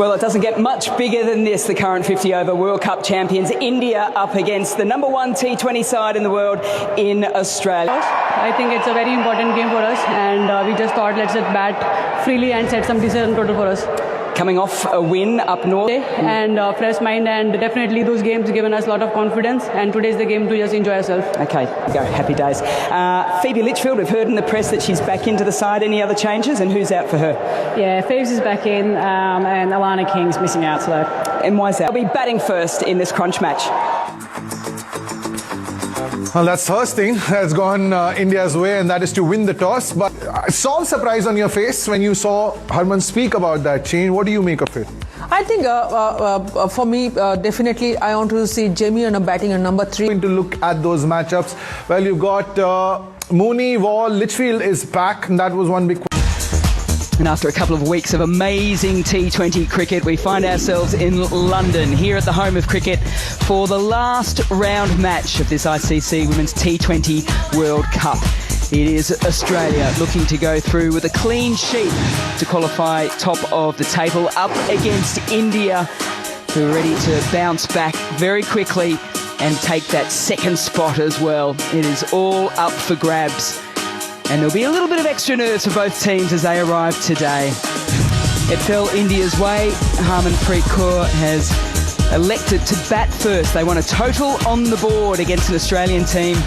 Well, it doesn't get much bigger than this. The current 50-over World Cup champions, India, up against the #1 T20 side in the world in Australia. I think it's a very important game for us, and we just thought let's just bat freely and set some decent total for us. Coming off a win up north. And fresh mind, and definitely those games given us a lot of confidence, and today's the game to just enjoy ourselves. Okay, go. Happy days. Phoebe Litchfield, we've heard in the press that she's back into the side. Any other changes, and who's out for her? Yeah, Phoebes is back in, and Alana King's missing out today. And why is that? I'll be batting first in this crunch match. Well, that's first thing that's gone India's way, and that is to win the toss. But I saw surprise on your face when you saw Harman speak about that change. What do you make of it? I think for me, definitely I want to see Jamie on a batting on number 3. To look at those matchups, well, you've got Mooney, Wall, Litchfield is back, and that was one big question. And after a couple of weeks of amazing T20 cricket, we find ourselves in London, here at the home of cricket, for the last round match of this ICC Women's T20 World Cup. It is Australia looking to go through with a clean sheet to qualify top of the table, up against India, who are ready to bounce back very quickly and take that second spot as well. It is all up for grabs. And there'll be a little bit of extra nerves for both teams as they arrive today. It fell India's way. Harmanpreet Kaur has elected to bat first. They want a total on the board against an Australian team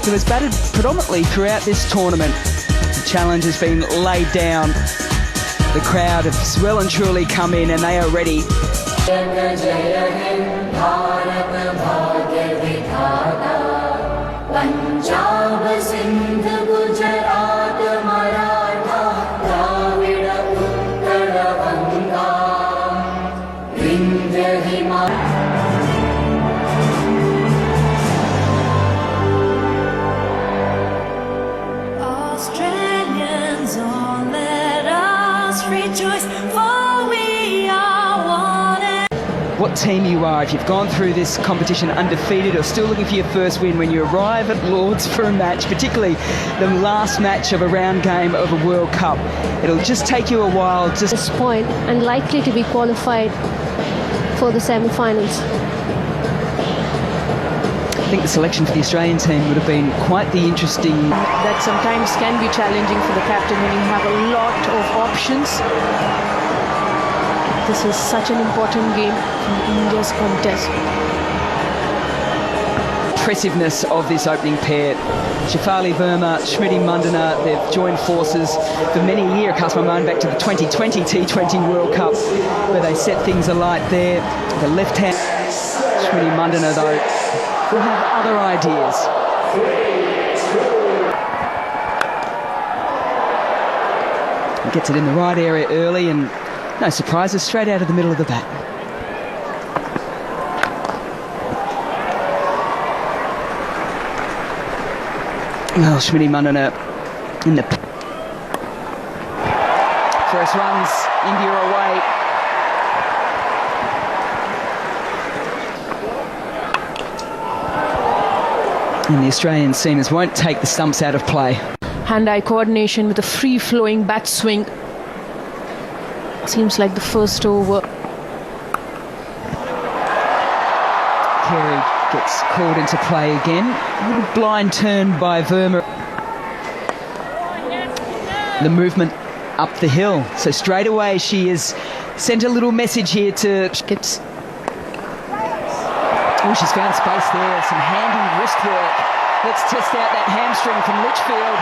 who has batted predominantly throughout this tournament. The challenge has been laid down. The crowd have well and truly come in, and they are ready. Australians, all let us rejoice, for we are one. What team you are, if you've gone through this competition undefeated or still looking for your first win when you arrive at Lord's for a match, particularly the last match of a round game of a World Cup. It'll just take you a while. Just this point, and likely to be qualified for the semi-finals. I think the selection for the Australian team would have been quite the interesting. That sometimes can be challenging for the captain when you have a lot of options. This is such an important game in India's contest. Impressiveness of this opening pair. Shefali Verma, Smriti Mandana, they've joined forces for many years. Cast my mind back to the 2020 T20 World Cup, where they set things alight there. The left hand, Smriti Mandana, though, will have other ideas. He gets it in the right area early, and no surprises, straight out of the middle of the bat. Well, Smriti Mandana in the first runs, India away. And the Australian seamers won't take the stumps out of play. Hand-eye coordination with a free-flowing bat swing. Seems like the first over. Carey gets called into play again. A little blind turn by Verma. The movement up the hill. So straight away she has sent a little message here to... Oh, she's found space there. Some handy wrist work. Let's test out that hamstring from Litchfield.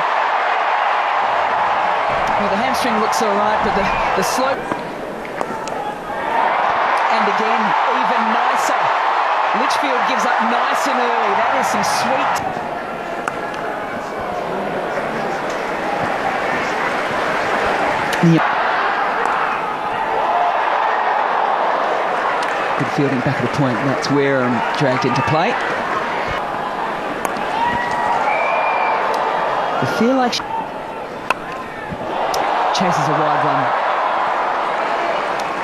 Well, the hamstring looks all right, but the slope... And again, even nicer. Litchfield gives up nice and early. That is some sweet... Yeah. Good fielding back at the point. That's where dragged into play. I feel like she chases a wide one,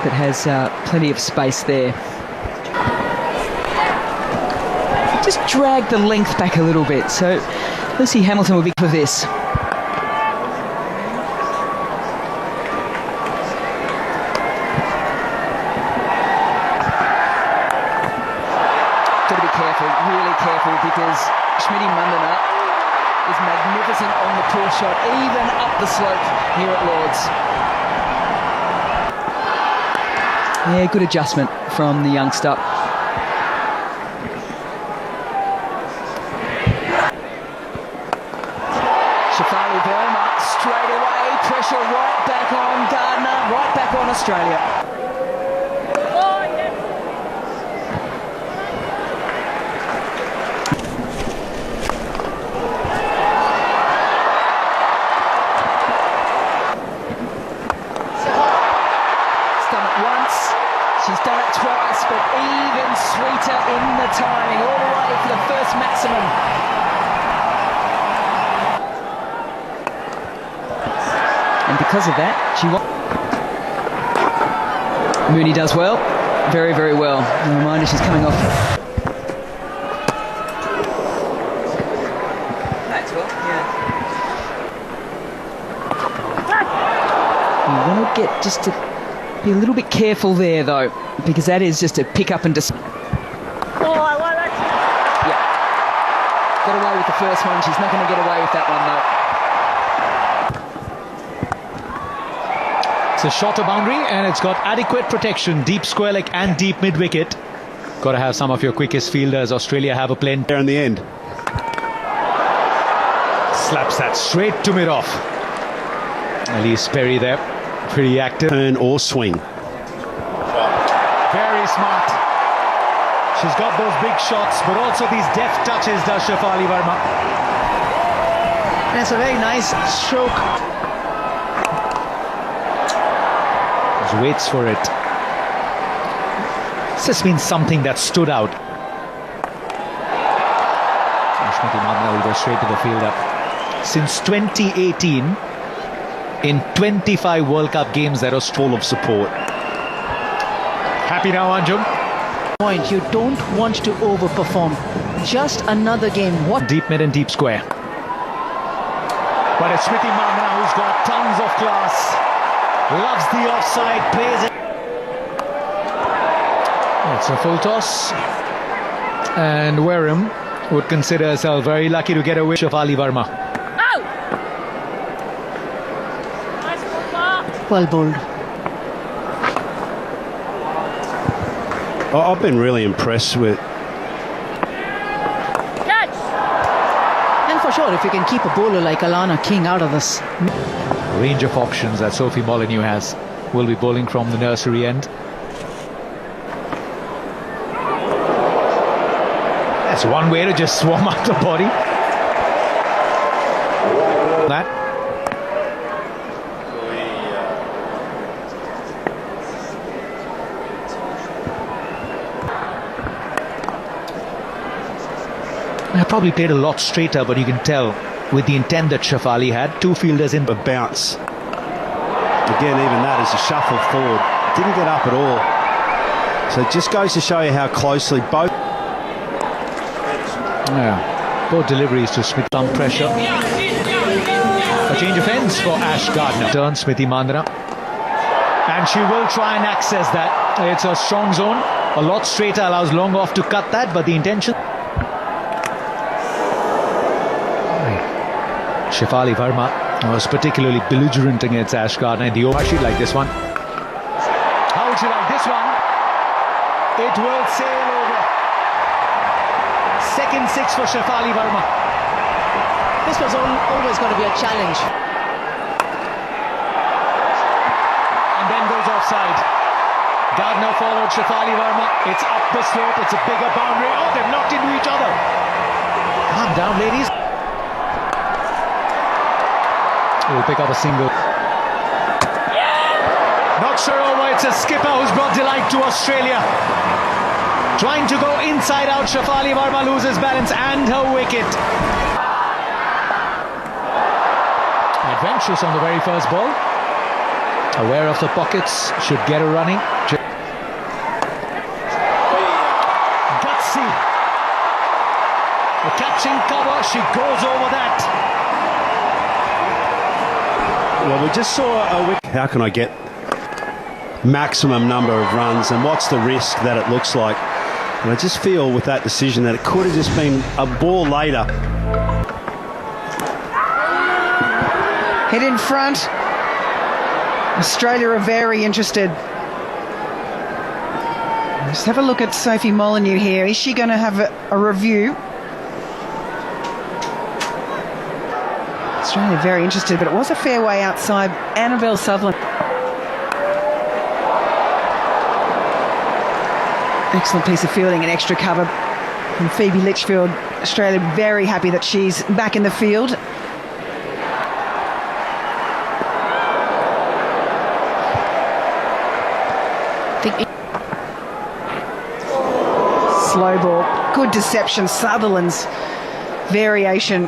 but has plenty of space there. Just drag the length back a little bit. So Lucy Hamilton will be for this. really careful, because Smitty Mandana is magnificent on the pull shot, even up the slope here at Lord's. Yeah, good adjustment from the youngster. Shafali Verma straight away, pressure right back on Gardner, right back on Australia. She's done it twice, but even sweeter in the timing, all the way for the first maximum. And because of that, Mooney does well, very, very well. A reminder, she's coming off. Maxwell, yeah. You want to get just to be a little bit careful there, though, because that is just a pick up and Yeah. Got away with the first one. She's not going to get away with that one, though. It's a shorter boundary, and it's got adequate protection, deep square leg and deep mid wicket. Got to have some of your quickest fielders. Australia have a plane there in the end. Slaps that straight to mid off. Elise Perry there. Pretty active. Turn or swing. Very smart. She's got those big shots, but also these deft touches, does Shafali Verma. And it's a very nice stroke. Just waits for it. This has been something that stood out. Smitty Mandana will go straight to the fielder. Since 2018, in 25 World Cup games, there was full of support. Happy now, Anjum? Point, you don't want to overperform. Just another game. What? Deep mid and deep square. But it's Smithy Mandana who's got tons of class. Loves the offside, plays it. It's a full toss. And Wareham would consider herself very lucky to get away with Shafali Verma. Well bowled. I've been really impressed with. And for sure, if you can keep a bowler like Alana King out of this. Range of options that Sophie Molyneux has. Will be bowling from the nursery end. That's one way to just swarm out the body. That. I probably played a lot straighter, but you can tell with the intent that Shafali had, two fielders in. A bounce. Again, even that is a shuffle forward. Didn't get up at all. So it just goes to show you how closely both. Yeah, both deliveries to Smith. Some pressure. A change of ends for Ash Gardner. Turn Smithy Mandana. And she will try and access that. It's a strong zone. A lot straighter, allows long off to cut that, but the intention. Shafali Verma was particularly belligerent against Ash Gardner in the over. She'd like this one. How would you like this one? It will sail over. Second six for Shafali Verma. This was always going to be a challenge. And then goes offside. Gardner followed Shafali Verma. It's up the slope. It's a bigger boundary. Oh, they've knocked into each other. Calm down, ladies. Will pick up a single. Not sure over. It's a skipper who's brought delight to Australia. Trying to go inside out. Shafali Verma loses balance and her wicket. Adventurous on the very first ball. Aware of the pockets. Should get her running. Gutsy. The catching cover. She goes over that. Well, we just saw a wicket. How can I get maximum number of runs, and what's the risk that it looks like And I just feel with that decision that it could have just been a ball later. Hit in front. Australia are very interested. Just have a look at Sophie Molyneux here. Is she going to have a review? Australia very interested, but it was a fair way outside. Annabelle Sutherland. Excellent piece of fielding and extra cover from Phoebe Litchfield. Australia very happy that she's back in the field. Slow ball. Good deception. Sutherland's variation.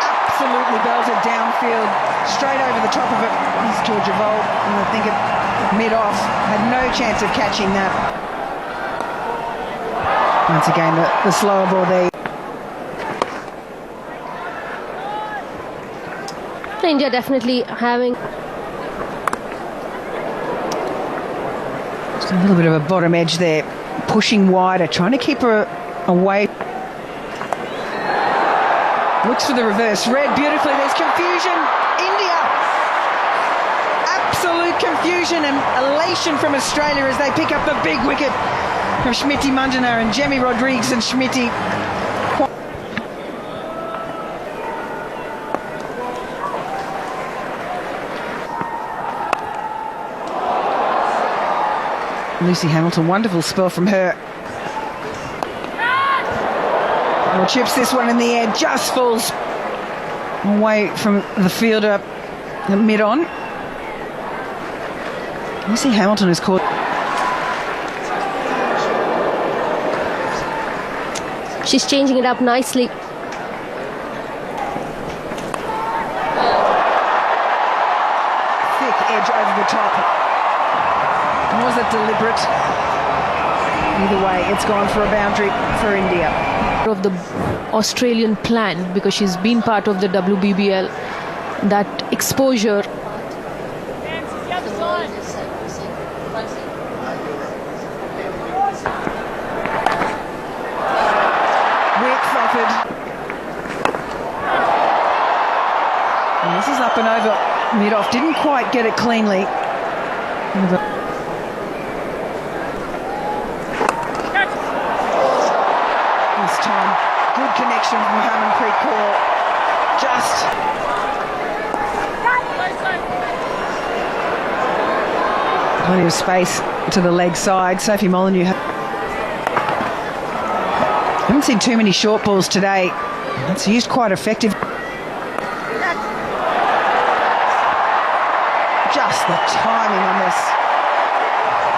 Absolutely belted downfield. Straight over the top of it. He's Georgia Volt. And I think it mid-off. Had no chance of catching that. Once again, the slower ball there. India definitely having Just a little bit of a bottom edge there. Pushing wider. Trying to keep her away. Looks for the reverse. Read beautifully. There's confusion. India. Absolute confusion and elation from Australia as they pick up the big wicket from Smriti Mandana and Jemmy Rodrigues and Smriti. Lucy Hamilton, wonderful spell from her. Well, chips this one in the air, just falls away from the fielder mid-on. Lucy Hamilton is caught. she's changing it up nicely. Thick edge over the top. Was it deliberate? Either way, it's gone for a boundary for India. Of the Australian plan, because she's been part of the WBBL, that exposure. Wick Crawford. And this is up and over mid-off. Didn't quite get it cleanly. This time, good connection from Harmanpreet Kaur. Just plenty of space to the leg side. Sophie Molyneux. Haven't seen too many short balls today. It's used quite effective. Just the timing on this.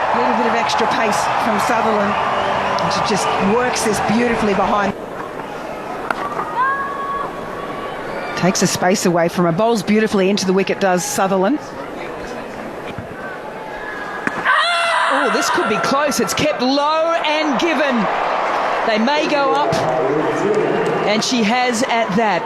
A little bit of extra pace from Sutherland. She just works this beautifully behind. Takes the space away from her. Bowls beautifully into the wicket, does Sutherland. Oh, this could be close. It's kept low and given. They may go up, and she has at that.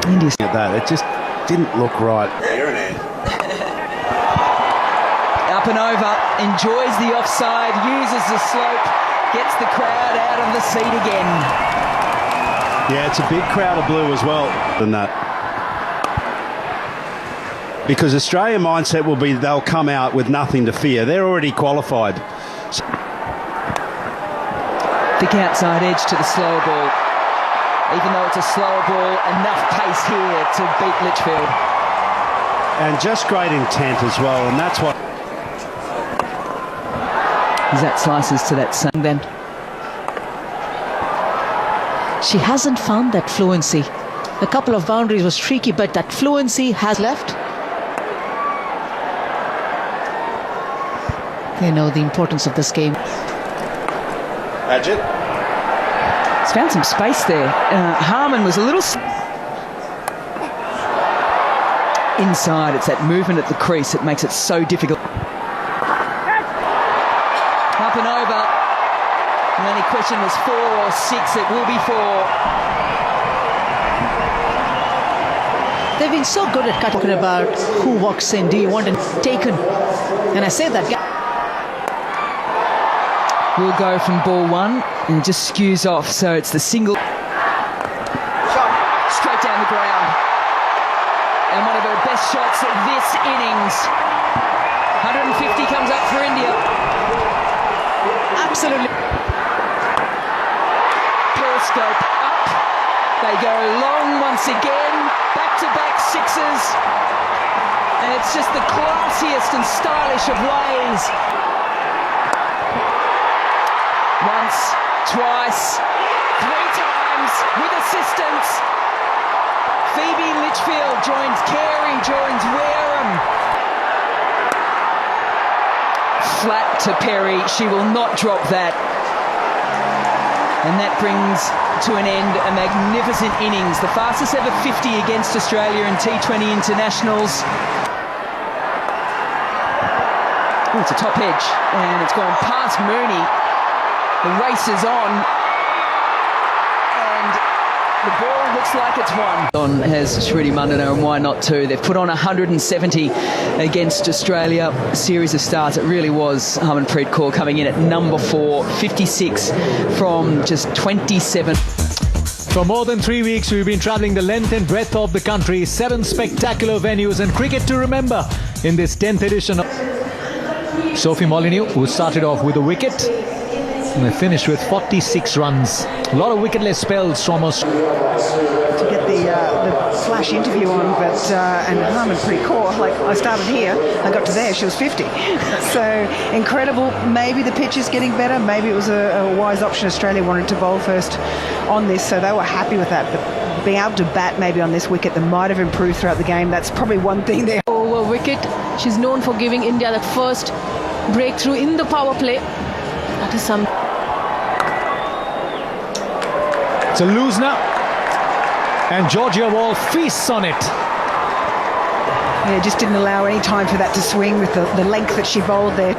India's at that. It just didn't look right. Up and over, enjoys the offside, uses the slope, gets the crowd out of the seat again. Yeah, it's a big crowd of blue as well than that. Because Australian mindset will be they'll come out with nothing to fear. They're already qualified. Thick outside edge to the slower ball. Even though it's a slower ball, enough pace here to beat Litchfield. And just great intent as well, and that's what... That slices to that sun then. She hasn't found that fluency. A couple of boundaries was tricky, but that fluency has left. They know the importance of this game. Ajit. It's found some space there. Harman was a little... Inside, it's that movement at the crease that makes it so difficult. Up and over. The only question was 4 or 6. It will be 4. They've been so good at talking about who walks in. Do you want it taken? And I say that. Will go from ball one and just skews off, so it's the single shot straight down the ground, and one of her best shots of this innings. 150 comes up for India. Absolutely. Periscope up, they go long once again, back-to-back sixes, and it's just the classiest and stylish of ways. Once, twice, three times with assistance. Phoebe Litchfield joins Carey, joins Wareham. Flat to Perry, she will not drop that. And that brings to an end a magnificent innings, the fastest ever 50 against Australia in T20 internationals. Oh, it's a top edge, and it's gone past Mooney. The race is on, and the ball looks like it's won. On has Smriti Mandana, and why not two? They've put on 170 against Australia. A series of starts. It really was Harmanpreet Kaur coming in at number 4, 56 from just 27. For more than 3 weeks, we've been travelling the length and breadth of the country. 7 spectacular venues and cricket to remember in this 10th edition of Sophie Molyneux, who started off with a wicket. And they finished with 46 runs. A lot of wicketless spells from us. To get the flash interview on, but and Harmanpreet Kaur, like I started here, I got to there, she was 50. So incredible. Maybe the pitch is getting better. Maybe it was a wise option. Australia wanted to bowl first on this, so they were happy with that. But being able to bat maybe on this wicket that might have improved throughout the game, that's probably one thing there. Over wicket, she's known for giving India that first breakthrough in the power play. That is some. It's a loose now, and Georgia Wall feasts on it. Yeah, just didn't allow any time for that to swing with the length that she bowled there.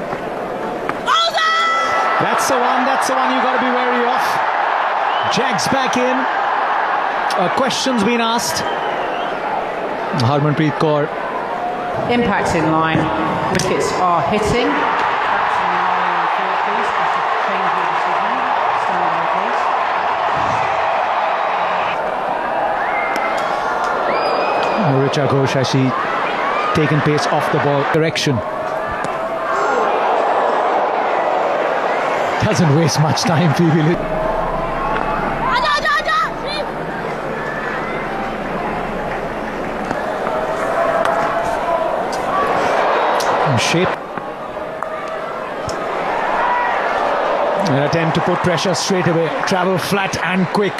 That's the one you've got to be wary of. Jags back in. A question's been asked. Harmanpreet Kaur. Impacts in line. Wickets are hitting. Richa Ghosh has she taken pace off the ball direction. Doesn't waste much time, Phoebe. Shape. An attempt to put pressure straight away. Travel flat and quick.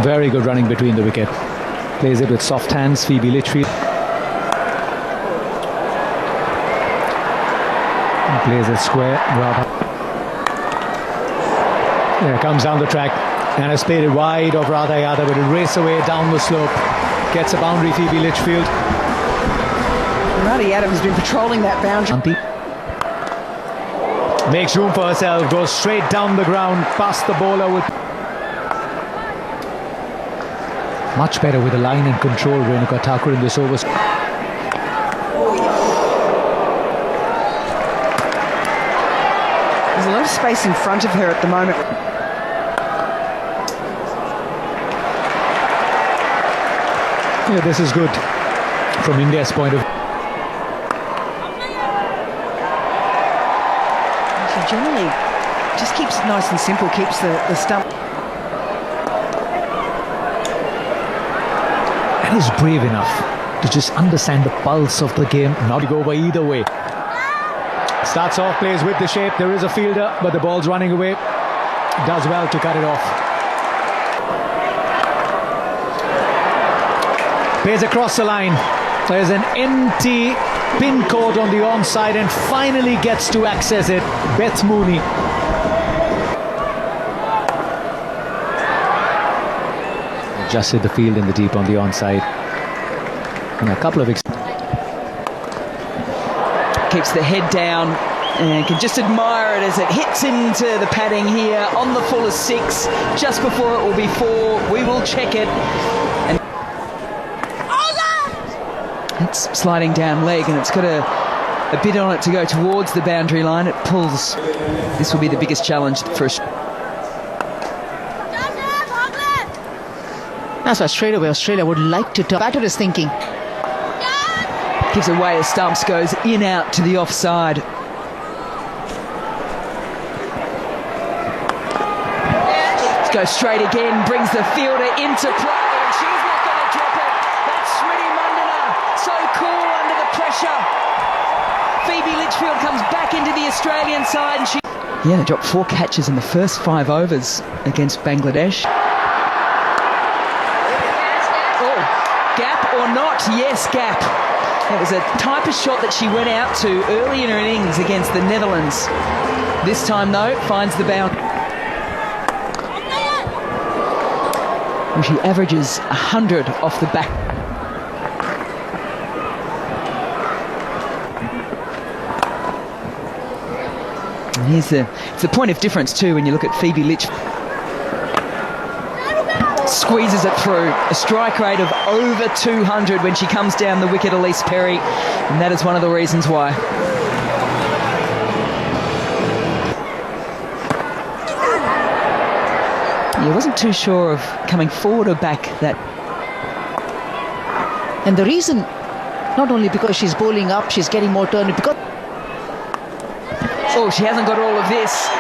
Very good running between the wicket. Plays it with soft hands, Phoebe Litchfield. Plays it square. There comes down the track and has played it wide of Radha Yadav, but it race away down the slope. Gets a boundary, Phoebe Litchfield. Radha Yadav has been patrolling that boundary. Makes room for herself, goes straight down the ground, past the bowler with... Much better with the line and control, Renuka Thakur in this over. There's a lot of space in front of her at the moment. Yeah, this is good from India's point of view. She generally just keeps it nice and simple, keeps the stump. And is brave enough to just understand the pulse of the game, not to go by either way. Starts off, plays with the shape. There is a fielder, but the ball's running away. Does well to cut it off. Plays across the line. There's an empty pin code on the onside and finally gets to access it. Beth Mooney. Just hit the field in the deep on the onside. And a couple of... Keeps the head down, And can just admire it as it hits into the padding here on the full of 6. Just before it will be 4. We will check it. And it's sliding down leg, and it's got a bit on it to go towards the boundary line. It pulls. This will be the biggest challenge for us. That's why straight away Australia would like to turn. Batter is thinking. Gives away as Stumps goes in out to the offside. Let's go straight again, brings the fielder into play, and she's not going to drop it. That's Smriti Mandana, so cool under the pressure. Phoebe Litchfield comes back into the Australian side, and they dropped 4 catches in the first 5 overs against Bangladesh. Oh, gap or not? Yes, gap. It was a type of shot that she went out to early in her innings against the Netherlands. This time, though, finds the boundary. And she averages 100 off the back. And it's the point of difference too when you look at Phoebe Litchfield. Squeezes it through. A strike rate of over 200 when she comes down the wicket, Elise Perry, and that is one of the reasons why. Yeah, wasn't too sure of coming forward or back that. And the reason, not only because she's bowling up, she's getting more turn, because she hasn't got all of this.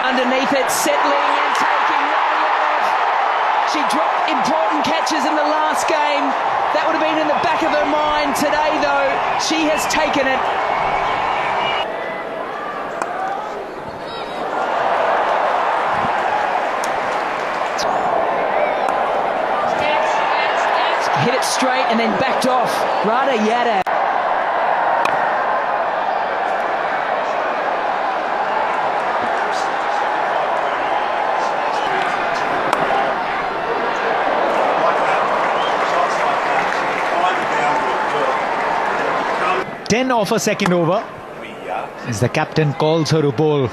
Underneath it, settling and taking right off. She dropped important catches in the last game. That would have been in the back of her mind. Today, though, she has taken it. Hit it straight and then backed off. Radha Yadav. Ten off a second over as the captain calls her to bowl.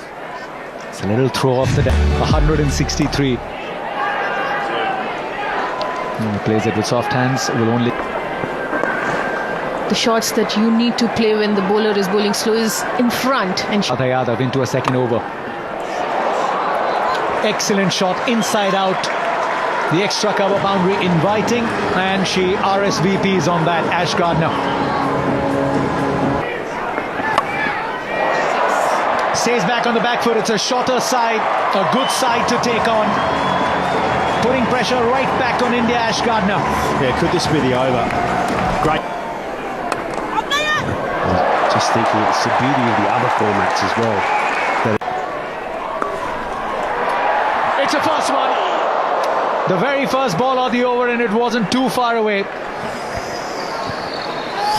It's a little throw off the deck. 163. And plays it with soft hands. Will only. The shots that you need to play when the bowler is bowling slow is in front. And Radha Yadav into a second over. Excellent shot inside out. The extra cover boundary inviting, and she RSVPs on that. Ash Gardner stays back on the back foot. It's a shorter side, a good side to take on. Putting pressure right back on India. Ash Gardner. Yeah, could this be the over? Great. Just thinking it's the beauty of the other formats as well. It's a first one. The very first ball of the over, and it wasn't too far away.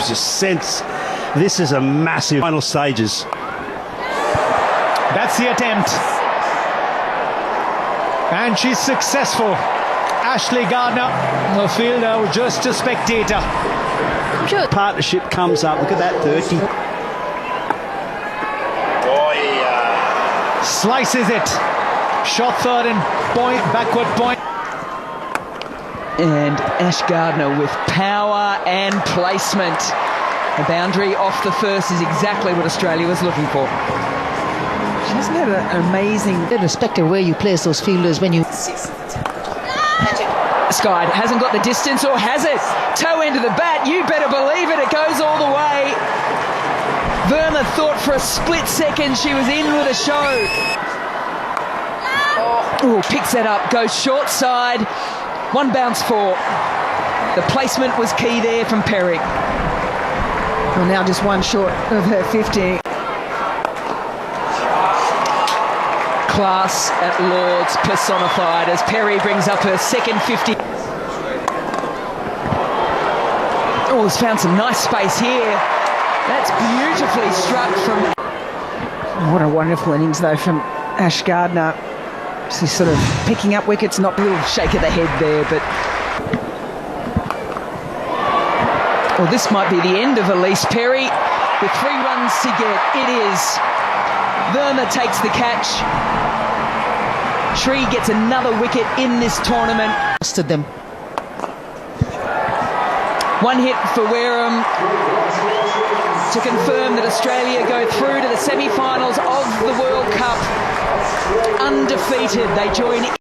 Just sense this is a massive final stages. That's the attempt. And she's successful. Ashley Gardner, the fielder, just a spectator. Sure. Partnership comes up. Look at that 30. Slices it. Shot third and point, backward point. And Ash Gardner with power and placement. The boundary off the first is exactly what Australia was looking for. She hasn't had an amazing... irrespective of where you place those fielders when you... Sky hasn't got the distance, or has it? Toe end of the bat, you better believe it, it goes all the way. Verma thought for a split second she was in with a show. Oh, picks that up, goes short side. One bounce for. The placement was key there from Perry. Well, now just one short of her 50. Class at Lord's personified as Perry brings up her second 50. Oh, has found some nice space here. That's beautifully struck from... What a wonderful innings though from Ash Gardner. She's sort of picking up wickets, not a little shake of the head there, but... Well, this might be the end of Elise Perry. With 3 runs to get, it is. Verma takes the catch. Shree gets another wicket in this tournament. To them. One hit for Wareham to confirm that Australia go through to the semi-finals of the World Cup. Undefeated, they join